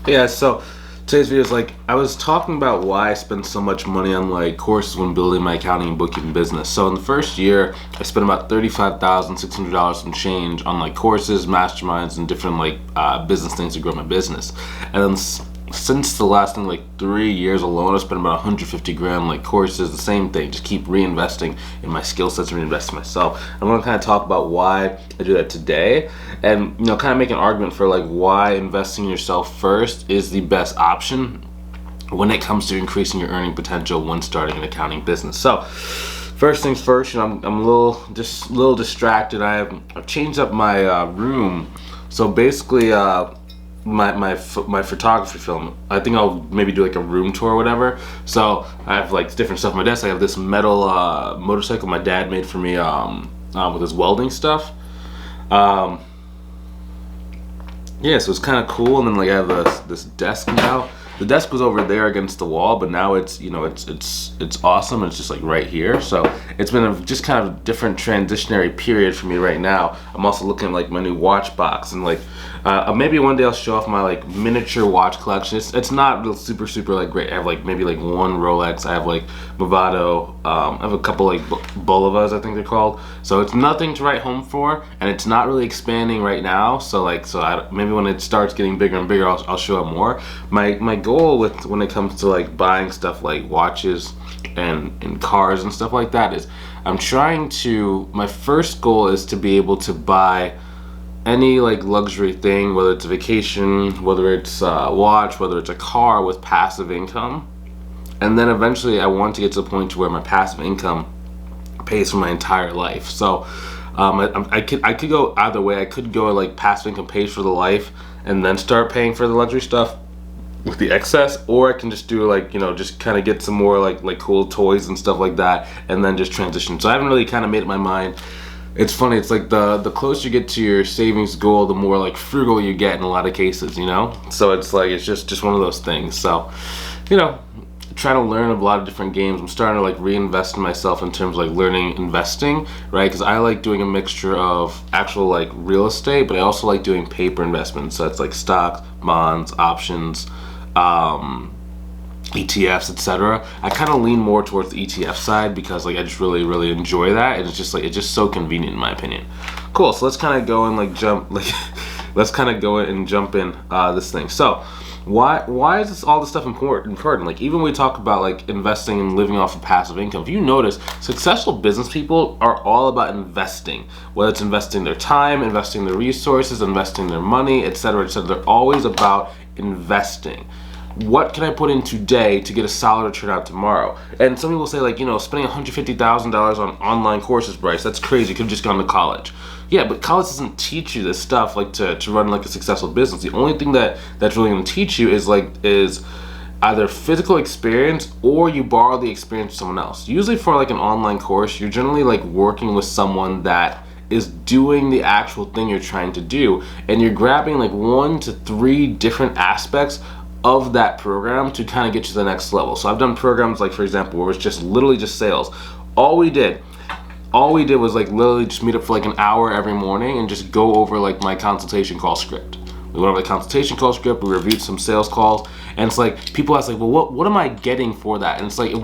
Yeah, so today's video is like I was talking about why I spend so much money on like courses when building my accounting and bookkeeping business. So in the first year, I spent about $35,600 and change on like courses, masterminds, and different like business things to grow my business. And then since the last thing like 3 years alone, I spent about 150 grand like courses. The same thing, just keep reinvesting in my skill sets and reinvest in myself. I'm gonna kind of talk about why I do that today, and kind of make an argument for like why investing in yourself first is the best option when it comes to increasing your earning potential when starting an accounting business. So first things first, I'm a little distracted. I've changed up my room. So basically, my photography film, I think I'll maybe do like a room tour or whatever. So I have like different stuff on my desk. I have this metal motorcycle my dad made for me with his welding stuff. Yeah, so it's kind of cool. And then like I have this desk now. The desk was over there against the wall, but now it's it's awesome. It's just like right here. So it's been a just kind of different transitionary period for me right now. I'm also looking at like my new watch box, and like maybe one day I'll show off my like miniature watch collection. It's not real super like great. I have like maybe like one Rolex. I have like Movado. I have a couple like Bolovas, I think they're called. So it's nothing to write home for, and it's not really expanding right now. So maybe when it starts getting bigger and bigger, I'll show up more. My goal with when it comes to like buying stuff like watches and cars and stuff like that is my first goal is to be able to buy any like luxury thing, whether it's a vacation, whether it's a watch, whether it's a car, with passive income. And then eventually I want to get to the point to where my passive income pays for my entire life. So I could go either way. I could go like passive income pays for the life and then start paying for the luxury stuff with the excess, or I can just do like just kind of get some more like cool toys and stuff like that, and then just transition. So I haven't really kind of made up my mind. It's funny, it's like the closer you get to your savings goal, the more like frugal you get in a lot of cases, so it's like it's just one of those things. So trying to learn a lot of different games. I'm starting to like reinvest in myself in terms of like learning investing, right? Because I like doing a mixture of actual like real estate, but I also like doing paper investments. So it's like stocks, bonds, options, ETFs, etc. I kind of lean more towards the ETF side because like I just really enjoy that, and it's just so convenient in my opinion. Cool. So let's kind of go and like jump in this thing. So why is all this stuff important? Like even when we talk about like investing and living off of passive income, if you notice, successful business people are all about investing. Whether it's investing their time, investing their resources, investing their money, etc., etc. They're always about investing. What can I put in today to get a solid return out tomorrow? And some people say like, spending $150,000 on online courses, Bryce, that's crazy. You could have just gone to college. Yeah, but college doesn't teach you this stuff like to run like a successful business. The only thing that's really going to teach you is either physical experience, or you borrow the experience from someone else. Usually for like an online course, you're generally like working with someone that is doing the actual thing you're trying to do, and you're grabbing like 1 to 3 different aspects of that program to kind of get you to the next level. So I've done programs like, for example, where it's just literally just sales. All we did was like literally just meet up for like an hour every morning and just go over like my consultation call script. We went over the consultation call script, we reviewed some sales calls, and it's like people ask like, well, what am I getting for that? And it's like,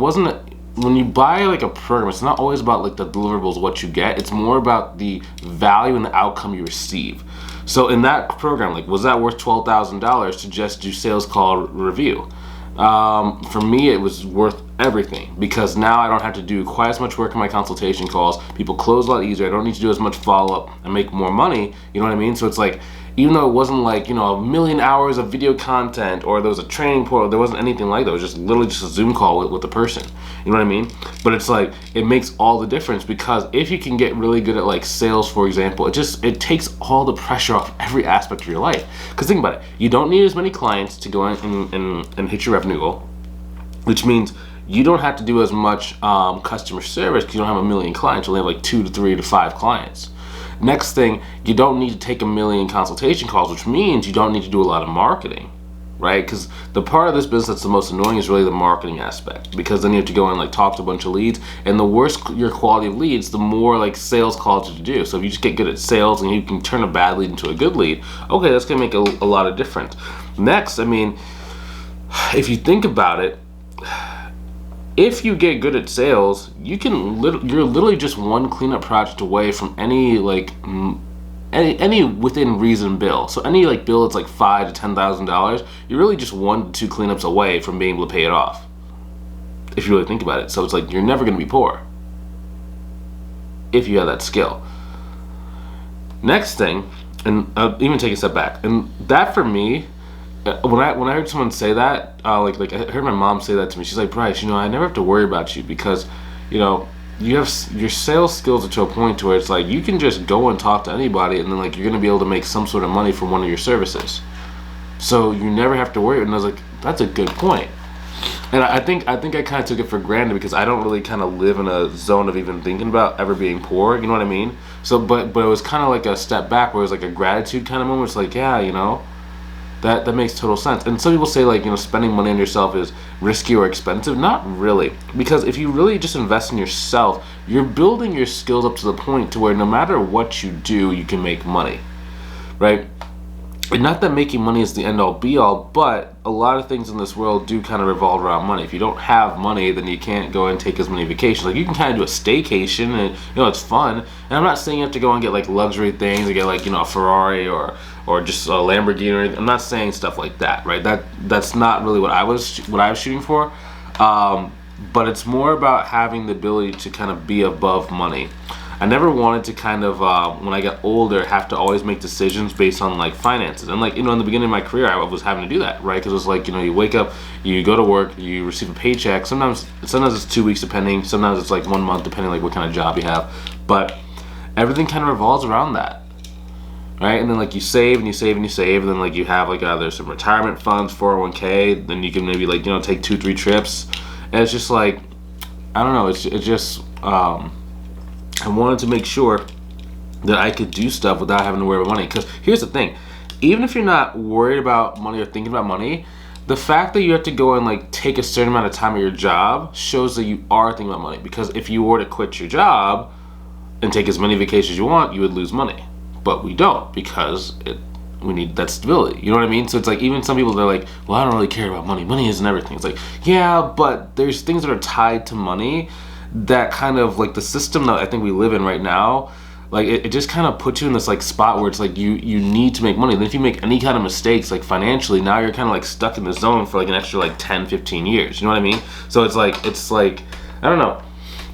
when you buy like a program, it's not always about like the deliverables, what you get. It's more about the value and the outcome you receive. So in that program, like, was that worth $12,000 to just do sales call review? For me, it was worth everything, because now I don't have to do quite as much work in my consultation calls. People close a lot easier. I don't need to do as much follow-up and make more money. You know what I mean? So it's like, even though it wasn't like, a million hours of video content, or there was a training portal, there wasn't anything like that. It was just literally just a Zoom call with the person. You know what I mean? But it's like, it makes all the difference, because if you can get really good at like sales, for example, it takes all the pressure off every aspect of your life. Because think about it, you don't need as many clients to go in and hit your revenue goal, which means you don't have to do as much customer service, because you don't have a million clients. You only have like 2 to 3 to 5 clients. Next thing, you don't need to take a million consultation calls, which means you don't need to do a lot of marketing. right? Because the part of this business that's the most annoying is really the marketing aspect, because then you have to go and like talk to a bunch of leads, and the worse your quality of leads, the more like sales calls you do. So if you just get good at sales and you can turn a bad lead into a good lead, okay, that's gonna make a lot of difference. Next, I mean, if you think about it, if you get good at sales, you're literally just one cleanup project away from any like any within reason bill. So any like bill that's like $5,000 to $10,000, you're really just 1 to 2 cleanups away from being able to pay it off, if you really think about it. So it's like you're never going to be poor if you have that skill. Next thing, and I'll even take a step back, and that for me, when I heard someone say that, like I heard my mom say that to me. She's like, Bryce, I never have to worry about you, because you have your sales skills to a point to where it's like you can just go and talk to anybody, and then like you're gonna be able to make some sort of money from one of your services. So you never have to worry. And I was like, that's a good point. And I think I kind of took it for granted, because I don't really kind of live in a zone of even thinking about ever being poor. You know what I mean? So, but it was kind of like a step back, where it was like a gratitude kind of moment. It's like, yeah, that makes total sense. And some people say like, spending money on yourself is risky or expensive. Not really, because if you really just invest in yourself, you're building your skills up to the point to where no matter what you do, you can make money, right? And not that making money is the end all be all, but a lot of things in this world do kind of revolve around money. If you don't have money, then you can't go and take as many vacations. Like you can kind of do a staycation, and it's fun. And I'm not saying you have to go and get like luxury things and get like a Ferrari or just a Lamborghini or anything. I'm not saying stuff like that, right? That's not really what I was shooting for. But it's more about having the ability to kind of be above money. I never wanted to kind of, when I got older, have to always make decisions based on like finances. And like, in the beginning of my career, I was having to do that, right? Because it was like, you wake up, you go to work, you receive a paycheck. Sometimes it's 2 weeks depending. Sometimes it's like 1 month depending like what kind of job you have. But everything kind of revolves around that, right? And then like you save and you save and you save, and then like you have like either some retirement funds, 401k. Then you can maybe like take 2-3 trips. And it's just like, I don't know. It's just. I wanted to make sure that I could do stuff without having to worry about money. Because here's the thing, even if you're not worried about money or thinking about money, the fact that you have to go and like take a certain amount of time at your job shows that you are thinking about money. Because if you were to quit your job and take as many vacations as you want, you would lose money. But we don't, because we need that stability. You know what I mean? So it's like, even some people, they're like, well, I don't really care about money. Money isn't everything. It's like, yeah, but there's things that are tied to money that kind of like the system that I think we live in right now, like it just kind of puts you in this like spot where it's like you need to make money. Then if you make any kind of mistakes like financially, now you're kind of like stuck in the zone for like an extra like 10-15 years. You know what I mean? So it's like I don't know.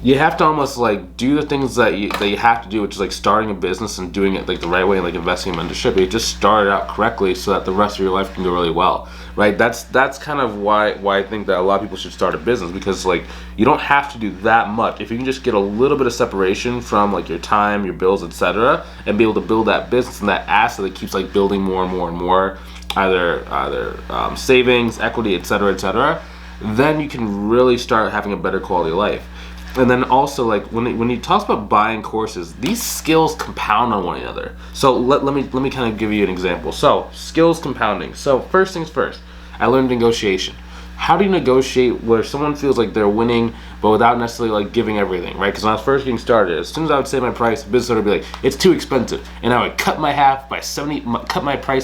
You have to almost like do the things that you have to do, which is like starting a business and doing it like the right way, and like investing in mentorship. You just start it out correctly so that the rest of your life can go really well, right? That's kind of why I think that a lot of people should start a business, because like you don't have to do that much. If you can just get a little bit of separation from like your time, your bills, etc., and be able to build that business and that asset that keeps like building more and more and more, either savings, equity, etc., then you can really start having a better quality of life. And then also, like when he talks about buying courses, these skills compound on one another. So let me kind of give you an example. So skills compounding. So first things first, I learned negotiation. How do you negotiate where someone feels like they're winning, but without necessarily like giving everything, right? Because when I was first getting started, as soon as I would say my price, the business owner would be like, "It's too expensive," and I would cut my price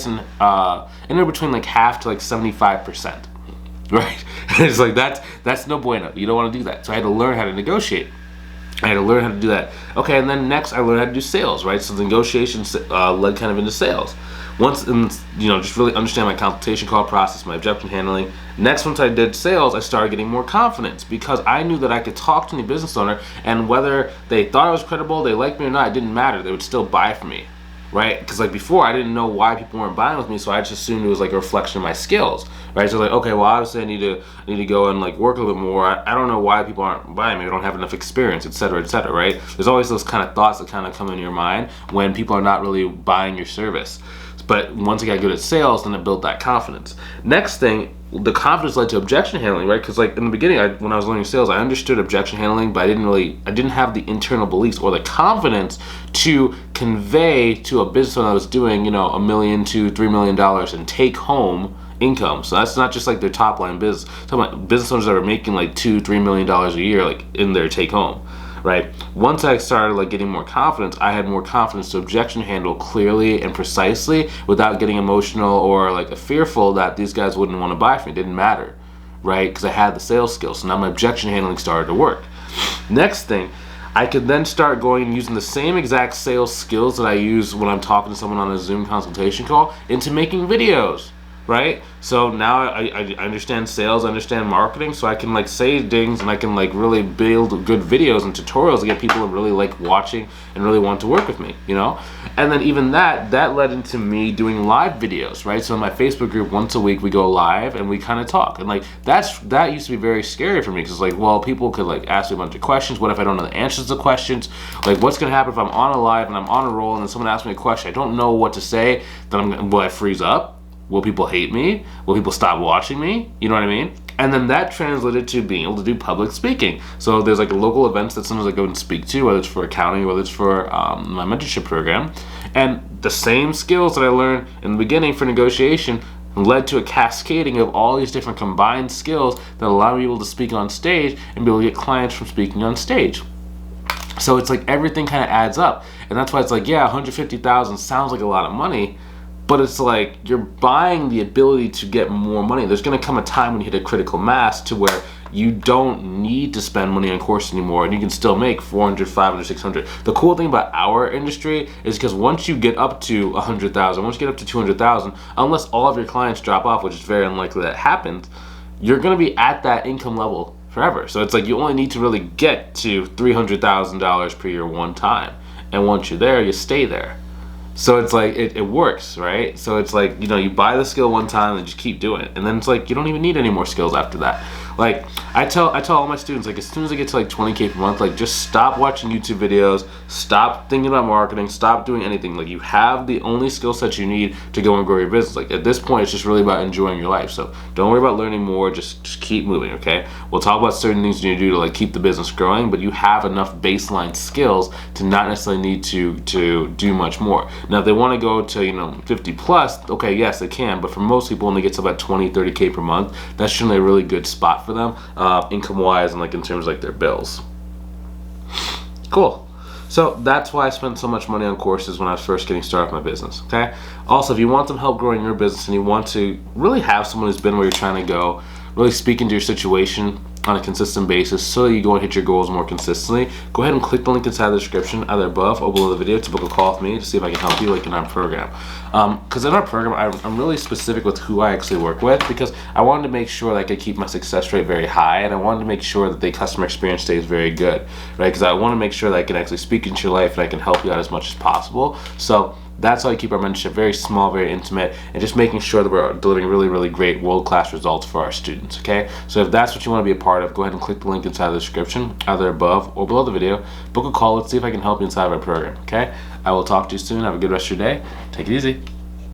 in anywhere between like half to like 75%. Right? It's like that's no bueno. You don't want to do that. So I had to learn how to negotiate. I had to learn how to do that. Okay, and then next I learned how to do sales, right? So the negotiations led kind of into sales. Once, just really understand my consultation call process, my objection handling. Next, once I did sales, I started getting more confidence, because I knew that I could talk to any business owner, and whether they thought I was credible, they liked me or not, it didn't matter. They would still buy from me. Right? Because like before, I didn't know why people weren't buying with me, so I just assumed it was like a reflection of my skills, right? So like, okay, well, obviously I need to go and like work a little bit more. I don't know why people aren't buying me. I don't have enough experience, etc., right? There's always those kind of thoughts that kind of come in your mind when people are not really buying your service. But once I got good at sales, then it built that confidence. Next thing, the confidence led to objection handling, right? Because like in the beginning, when I was learning sales, I understood objection handling, but I didn't have the internal beliefs or the confidence to convey to a business owner that was doing $1 million to $3 million and take home income. So that's not just like their top line business. I'm talking about business owners that are making like $2-3 million a year, like in their take home, right? Once I started like getting more confidence, I had more confidence to objection handle clearly and precisely without getting emotional or like fearful that these guys wouldn't want to buy from me. It didn't matter, right? Because I had the sales skills. So now my objection handling started to work. Next thing, I could then start going and using the same exact sales skills that I use when I'm talking to someone on a Zoom consultation call into making videos, right? So now I understand sales, I understand marketing, so I can like say things and I can like really build good videos and tutorials to get people to really like watching and really want to work with me, you know? And then even that led into me doing live videos, right? So in my Facebook group, once a week we go live and we kind of talk. And like that used to be very scary for me because like, well, people could like ask me a bunch of questions. What if I don't know the answers to questions? Like what's gonna happen if I'm on a live and I'm on a roll and then someone asks me a question, I don't know what to say, then will I freeze up? Will people hate me? Will people stop watching me? You know what I mean? And then that translated to being able to do public speaking. So there's like local events that sometimes I go and speak to, whether it's for accounting, whether it's for my mentorship program. And the same skills that I learned in the beginning for negotiation led to a cascading of all these different combined skills that allow me to be able to speak on stage and be able to get clients from speaking on stage. So it's like everything kind of adds up. And that's why it's like, yeah, $150,000 sounds like a lot of money, but it's like you're buying the ability to get more money. There's going to come a time when you hit a critical mass to where you don't need to spend money on course anymore and you can still make 400, 500, 600. The cool thing about our industry is because once you get up to 100,000, once you get up to 200,000, unless all of your clients drop off, which is very unlikely that happens, you're going to be at that income level forever. So it's like you only need to really get to $300,000 per year one time. And once you're there, you stay there. So it's like it works, right? So it's like, you know, you buy the skill one time and just keep doing it, and then it's like you don't even need any more skills after that. Like I tell all my students, like as soon as I get to like 20K per month, like just stop watching YouTube videos, stop thinking about marketing, stop doing anything. Like you have the only skill set you need to go and grow your business. Like at this point, it's just really about enjoying your life. So don't worry about learning more. Just keep moving. Okay. We'll talk about certain things you need to do to like keep the business growing, but you have enough baseline skills to not necessarily need to do much more. Now, if they want to go to, you know, 50 plus, okay, yes, they can. But for most people, when they get to about 20, 30K per month, that's generally a really good spot for them, income-wise and like in terms of like their bills. Cool. So that's why I spent so much money on courses when I was first getting started with my business, okay? Also, if you want some help growing your business and you want to really have someone who's been where you're trying to go, really speak into your situation on a consistent basis so that you go and hit your goals more consistently, go ahead and click the link inside the description, either above or below the video, to book a call with me to see if I can help you like in our program. Because in our program, I'm really specific with who I actually work with, because I wanted to make sure that I could keep my success rate very high, and I wanted to make sure that the customer experience stays very good, right? Because I want to make sure that I can actually speak into your life and I can help you out as much as possible. So that's how I keep our mentorship very small, very intimate, and just making sure that we're delivering really, really great world-class results for our students, okay? So if that's what you want to be a part of, go ahead and click the link inside the description, either above or below the video. Book a call. Let's see if I can help you inside of our program, okay? I will talk to you soon. Have a good rest of your day. Take it easy.